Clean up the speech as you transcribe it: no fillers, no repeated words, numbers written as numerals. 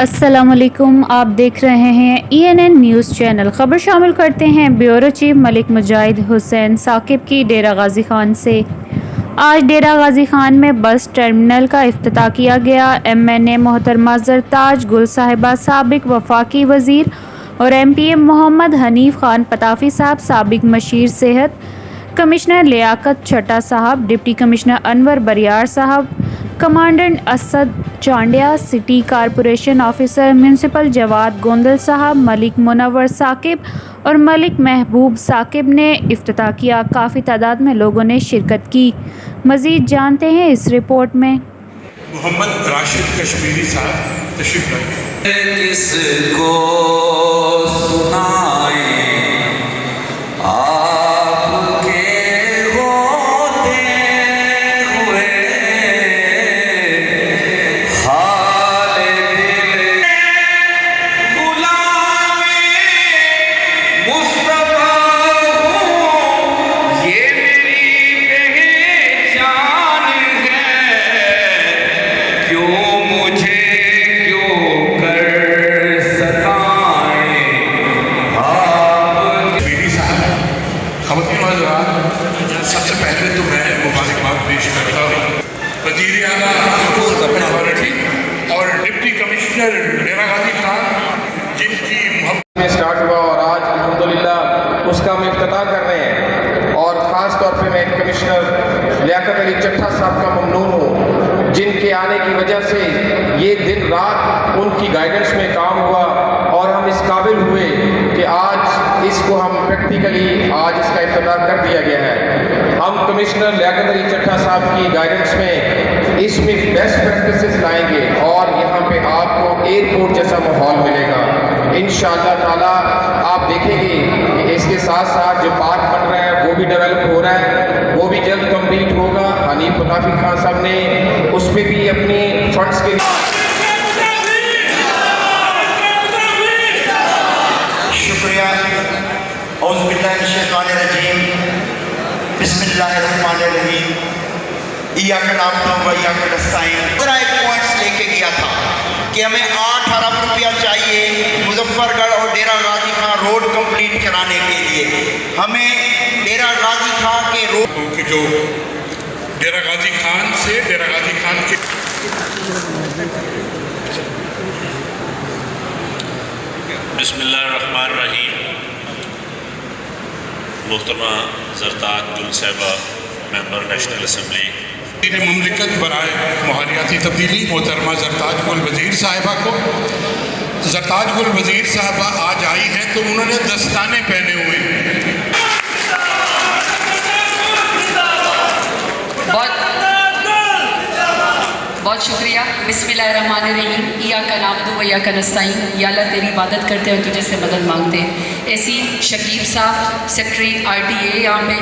अस्सलामुअलैकुम, आप देख रहे हैं ENN न्यूज़ चैनल। खबर शामिल करते हैं ब्यूरो चीफ मलिक मुजाहिद हुसैन साकिब की डेरा गाजी खान से। आज डेरा गाजी खान में बस टर्मिनल का इफ्तिताह किया गया। MNA मोहतरमा जरताज गुल साहिबा, साबिक वफाकी वज़ीर और MPM मोहम्मद हनीफ खान पताफी साहब, साबिक मशीर सेहत, कमिश्नर लियाकत छटा साहब, डिप्टी कमिश्नर अनवर बरियार साहब, commandant Asad Chandia, city corporation officer municipal Jawad Gondal साहब, मलिक मुनव्वर साकिब और मलिक महबूब साकिब ने इफ्तिताह किया। काफ़ी तादाद में लोगों ने शिरकत की। मज़ीद जानते हैं इस रिपोर्ट में। मोहम्मद राशिद कश्मीरी साहब तशरीफ लाएंगे। किसको सुनाए सबसे पहले तो मैं मुबारकबाद पेश करता हूँ वज़ीर आला अथॉरिटी और डिप्टी कमिश्नर डेरा गाजी खान, जिनकी में स्टार्ट हुआ और आज अल्हम्दुलिल्लाह उसका हम इफ्तिताह कर रहे हैं। और ख़ास तौर पे मैं कमिश्नर लियाकत अली चट्टा साहब का ममनून हूँ, जिनके आने की वजह से ये दिन रात उनकी गाइडेंस में काम हुआ और हम इस काबिल हुए कि आज इसको हम प्रैक्टिकली आज इसका इफ्तिताह कर दिया गया है। हम कमिश्नर लियाकत अली चट्टा साहब की गाइडेंस में इसमें बेस्ट प्रैक्टिसेस लाएंगे और यहाँ पे आपको एयरपोर्ट जैसा माहौल मिलेगा इंशाअल्लाह ताला। आप देखेंगे कि इसके साथ साथ जो पार्क बन रहा है वो भी डेवलप हो रहा है, वो भी जल्द कंप्लीट होगा। हनीफ पताफी खान साहब ने उस पर भी अपनी फंड्स के शुक्रिया। औज़ुबिल्लाहिमिनश्शैतानिर्रजीम, बिस्मिल्लाहिर्रहमानिर्रहीम, इय्याका नअबुदु व इय्याका नस्तईन। दूसरा एक पॉइंट्स लेके गया था कि हमें 8 अरब रुपया चाहिए मुजफ्फरगढ़ और डेरा गाजी खान रोड कंप्लीट कराने के लिए। हमें डेरा गाजी खान के रोड जो डेरा गाजी खान से डेरा गाजी खान के बिस्मिल्लाहिर्रहमानिर्रहीम। मोहतरमा जरताज गुल साहिबा, मेंबर नेशनल असम्बली मुमलिकत बराए माहौलियाती तब्दीली मोहतरमा जरताज गुल वज़ीर साहिबा को, जरताज गुल वज़ीर साहिबा आज आई हैं तो उन्होंने दस्ताने पहने हुए हैं। बहुत शुक्रिया। बिस्मिल्लाहिर्रहमानिर्रहीम, इय्याका नअबुदु व इय्याका नस्तईन। या अल्लाह तेरी इबादत करते हैं, तुझे से मदद मांगते हैं। ऐसी शकीब साहब, सेक्रेटरी RTA यहाँ पे।